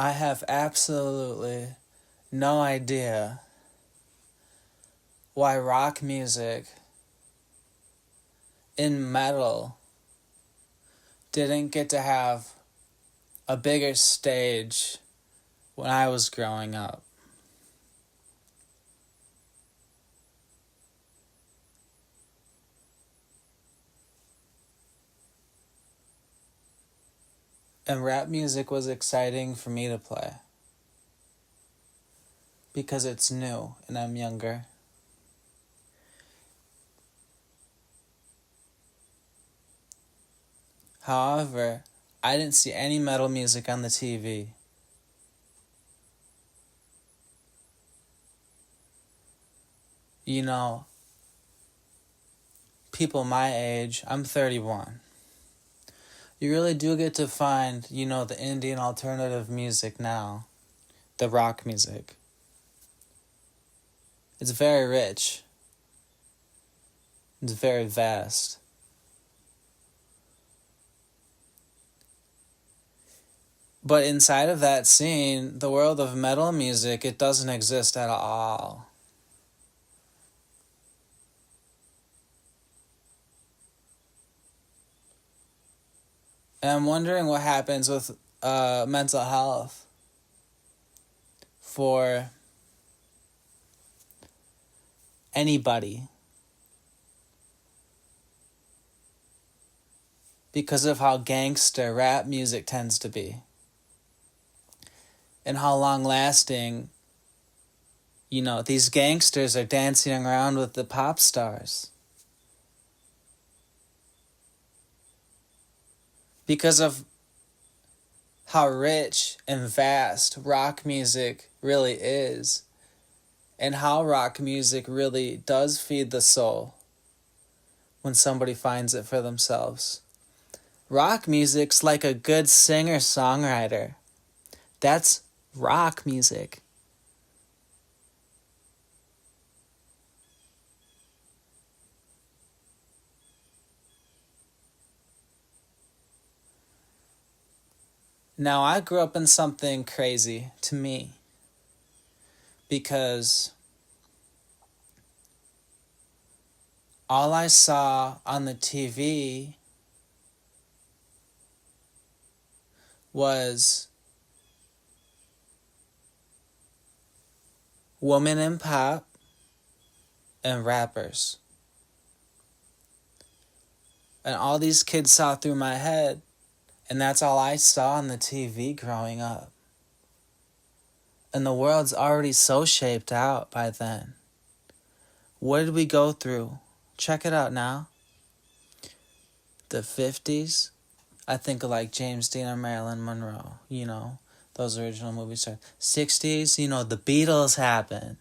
I have absolutely no idea why rock music in metal didn't get to have a bigger stage when I was growing up. And rap music was exciting for me to play because it's new and I'm younger. However, I didn't see any metal music on the TV. You know, people my age, I'm 31. You really do get to find, the Indian alternative music now, the rock music. It's very rich. It's very vast. But inside of that scene, the world of metal music, it doesn't exist at all. And I'm wondering what happens with mental health for anybody because of how gangster rap music tends to be and how long-lasting, these gangsters are dancing around with the pop stars. Because of how rich and vast rock music really is, and how rock music really does feed the soul when somebody finds it for themselves. Rock music's like a good singer-songwriter. That's rock music. Now, I grew up in something crazy to me because all I saw on the TV was women in pop and rappers. And all these kids saw through my head, and that's all I saw on the TV growing up. And the world's already so shaped out by then. What did we go through? Check it out now. The 50s. I think of like James Dean and Marilyn Monroe. Those original movie stars. 60s, the Beatles happened.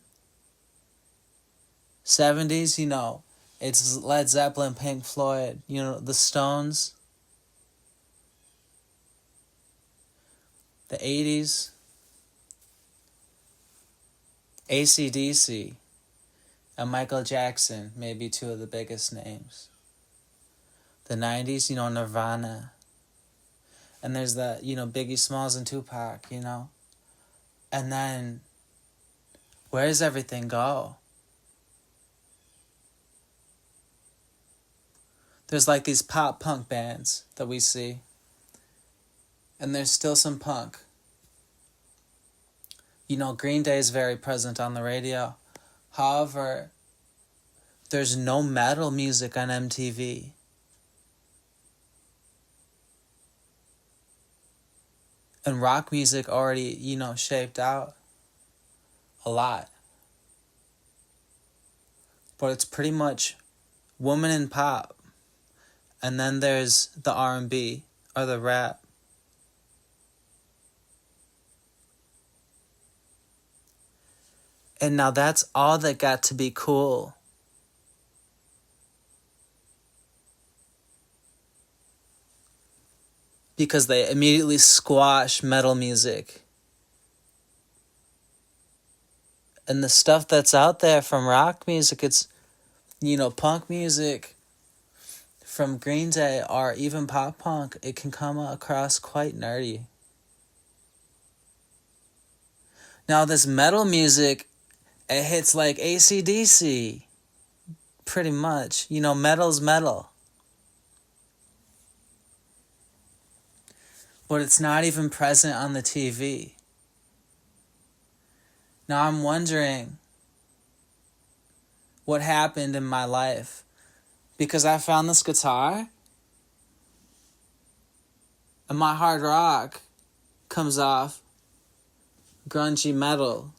70s, it's Led Zeppelin, Pink Floyd, the Stones. The 80s, AC/DC, and Michael Jackson, maybe two of the biggest names. The 90s, Nirvana. And there's the, Biggie Smalls and Tupac, And then, where does everything go? There's like these pop punk bands that we see. And there's still some punk. Green Day is very present on the radio. However, there's no metal music on MTV. And rock music already, shaped out a lot. But it's pretty much woman in pop. And then there's the R&B or the rap. And now that's all that got to be cool. Because they immediately squash metal music. And the stuff that's out there from rock music, it's, punk music from Green Day or even pop punk, it can come across quite nerdy. Now this metal music, it hits like AC/DC, pretty much. You know, metal's metal. But it's not even present on the TV. Now I'm wondering what happened in my life. Because I found this guitar, and my hard rock comes off grungy metal.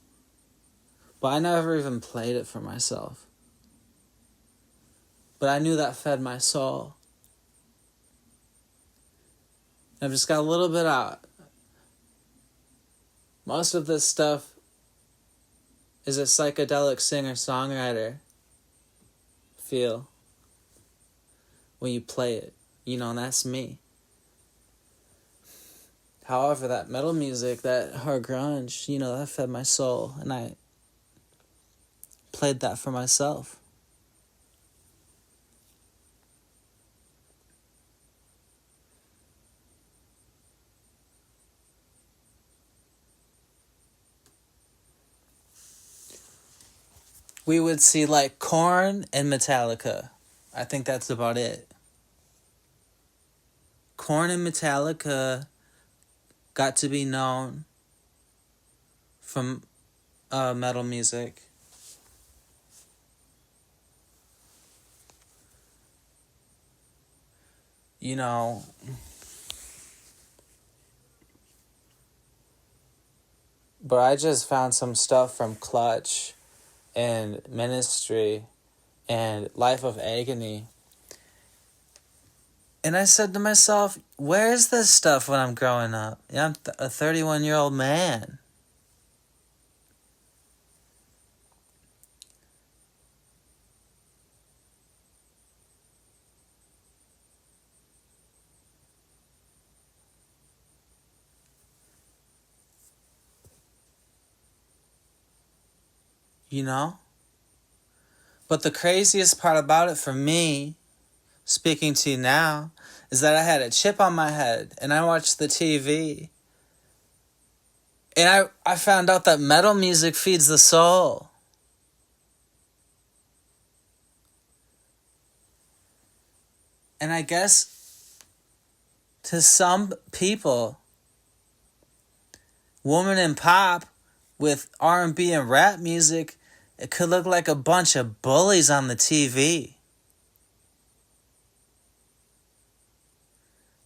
But I never even played it for myself. But I knew that fed my soul. I've just got a little bit out. Most of this stuff is a psychedelic singer-songwriter feel when you play it. You know, and that's me. However, that metal music, that hard grunge, you know, that fed my soul. And I played that for myself. We would see like Korn and Metallica. I think that's about it. Korn and Metallica got to be known from metal music. You know, but I just found some stuff from Clutch and Ministry and Life of Agony. And I said to myself, where is this stuff when I'm growing up? I'm a 31-year-old man. You know? But the craziest part about it for me, speaking to you now, is that I had a chip on my head and I watched the TV. And I found out that metal music feeds the soul. And I guess to some people, woman in pop with R&B and rap music, it could look like a bunch of bullies on the TV.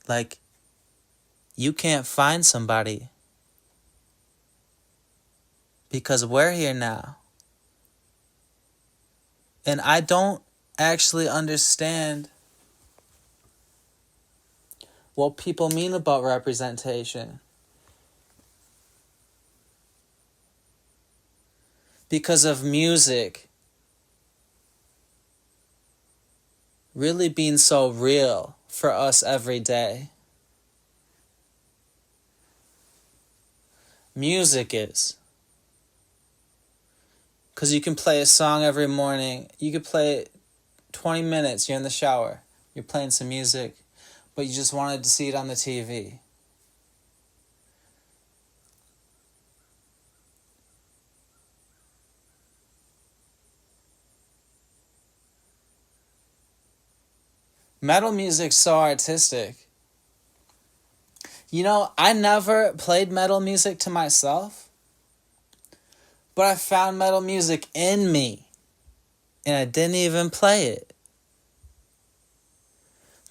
Like, you can't find somebody because we're here now. And I don't actually understand what people mean about representation. Because of music really being so real for us every day. Music is. Because you can play a song every morning. You could play it 20 minutes, you're in the shower. You're playing some music, but you just wanted to see it on the TV. Metal music's so artistic. You know, I never played metal music to myself, but I found metal music in me, and I didn't even play it.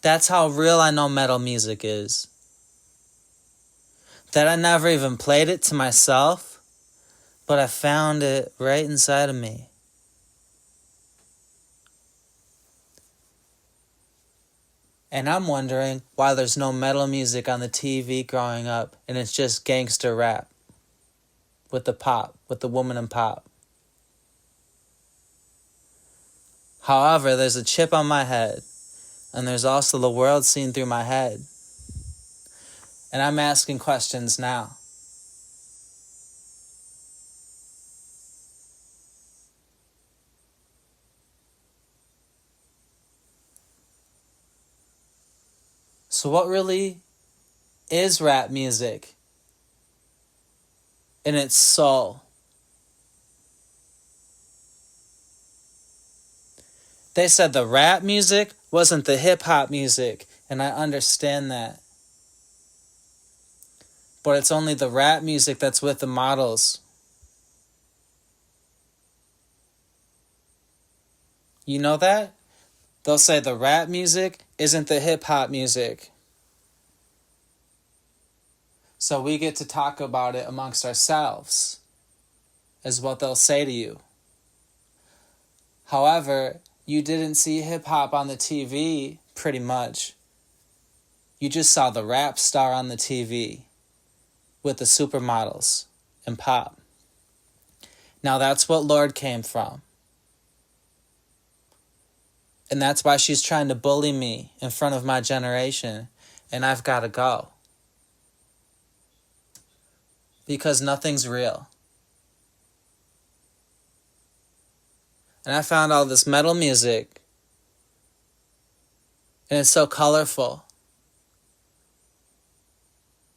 That's how real I know metal music is. That I never even played it to myself, but I found it right inside of me. And I'm wondering why there's no metal music on the TV growing up and it's just gangster rap with the pop, with the woman in pop. However, there's a chip on my head and there's also the world seen through my head. And I'm asking questions now. So what really is rap music in its soul? They said the rap music wasn't the hip-hop music, and I understand that. But it's only the rap music that's with the models. You know that? They'll say the rap music isn't the hip-hop music. So we get to talk about it amongst ourselves, is what they'll say to you. However, you didn't see hip-hop on the TV, pretty much. You just saw the rap star on the TV with the supermodels and pop. Now that's what Lorde came from. And that's why she's trying to bully me in front of my generation. And I've got to go. Because nothing's real. And I found all this metal music. And it's so colorful.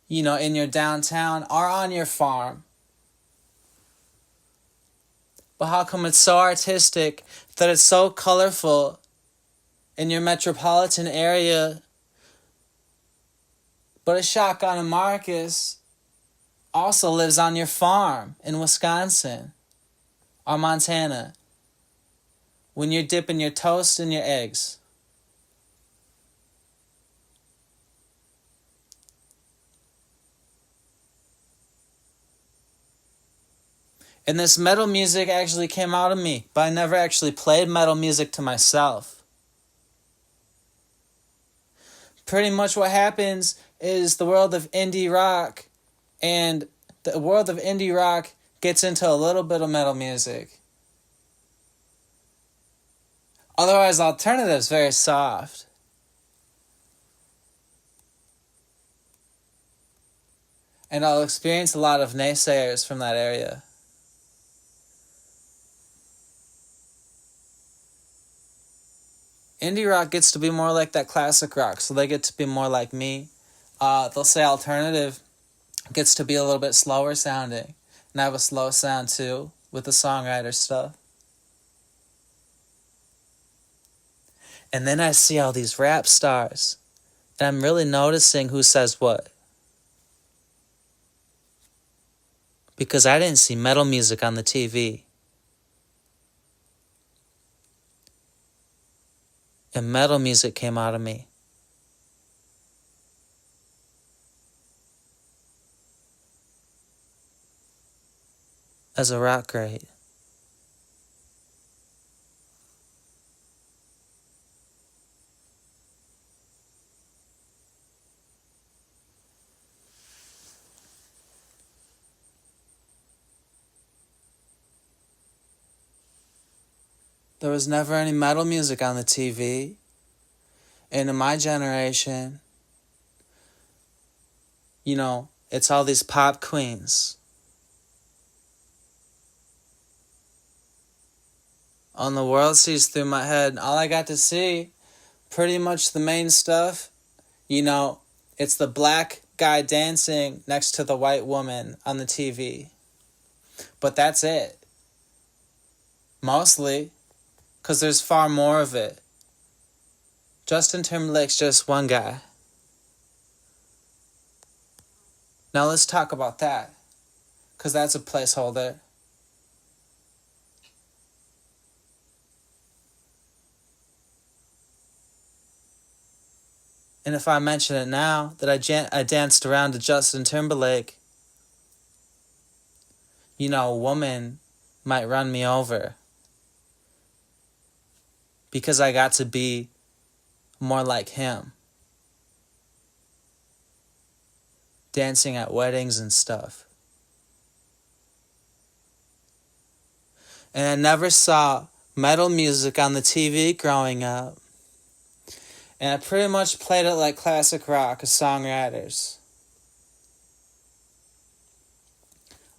You know, in your downtown or on your farm. But how come it's so artistic that it's so colorful in your metropolitan area? But a Shotgun and Marcus also lives on your farm in Wisconsin or Montana when you're dipping your toast in your eggs. And this metal music actually came out of me, but I never actually played metal music to myself. Pretty much what happens is the world of indie rock, and the world of indie rock gets into a little bit of metal music. Otherwise, alternative is very soft. And I'll experience a lot of naysayers from that area. Indie rock gets to be more like that classic rock, so they get to be more like me. They'll say alternative gets to be a little bit slower sounding. And I have a slow sound too, with the songwriter stuff. And then I see all these rap stars. And I'm really noticing who says what. Because I didn't see metal music on the TV. And metal music came out of me. As a rock great. There was never any metal music on the TV. And in my generation, you know, it's all these pop queens. On the world sees through my head. All I got to see, pretty much the main stuff, you know, it's the black guy dancing next to the white woman on the TV. But that's it. Mostly. Because there's far more of it. Justin Timberlake's just one guy. Now let's talk about that. Because that's a placeholder. And if I mention it now, that I danced around to Justin Timberlake, you know, a woman might run me over. Because I got to be more like him. Dancing at weddings and stuff. And I never saw metal music on the TV growing up. And I pretty much played it like classic rock as songwriters.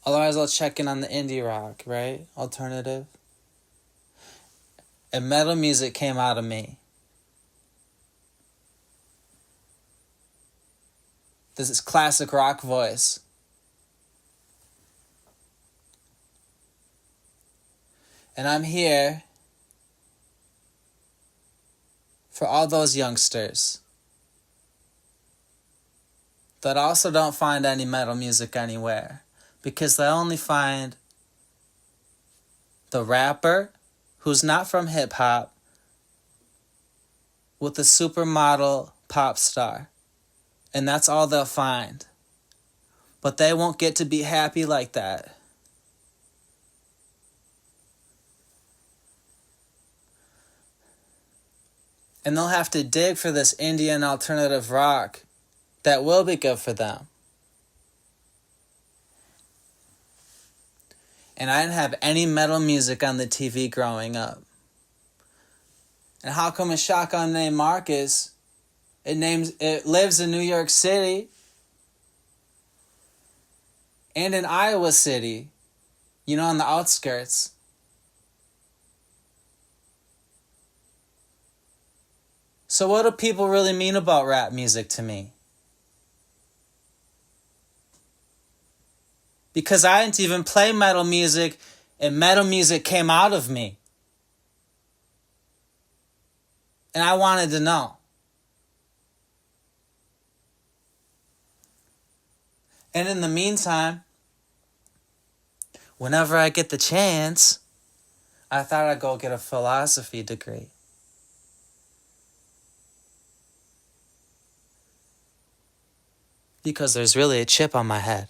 Otherwise, I'll check in on the indie rock, right? Alternative. And metal music came out of me. This is classic rock voice. And I'm here for all those youngsters that also don't find any metal music anywhere because they only find the rapper who's not from hip-hop with the supermodel pop star. And that's all they'll find. But they won't get to be happy like that. And they'll have to dig for this Indian alternative rock that will be good for them. And I didn't have any metal music on the TV growing up. And how come a shotgun named Marcus, it lives in New York City and in Iowa City, on the outskirts. So what do people really mean about rap music to me? Because I didn't even play metal music, and metal music came out of me. And I wanted to know. And in the meantime, whenever I get the chance, I thought I'd go get a philosophy degree. Because there's really a chip on my head.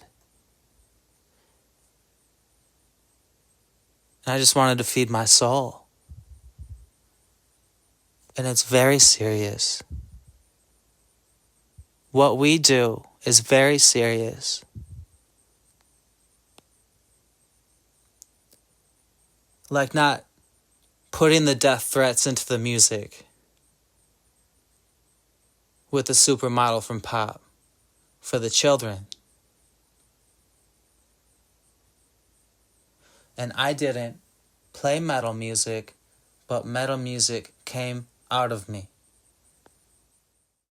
And I just wanted to feed my soul. And it's very serious. What we do is very serious. Like not putting the death threats into the music with the supermodel from pop for the children. And I didn't play metal music, but metal music came out of me.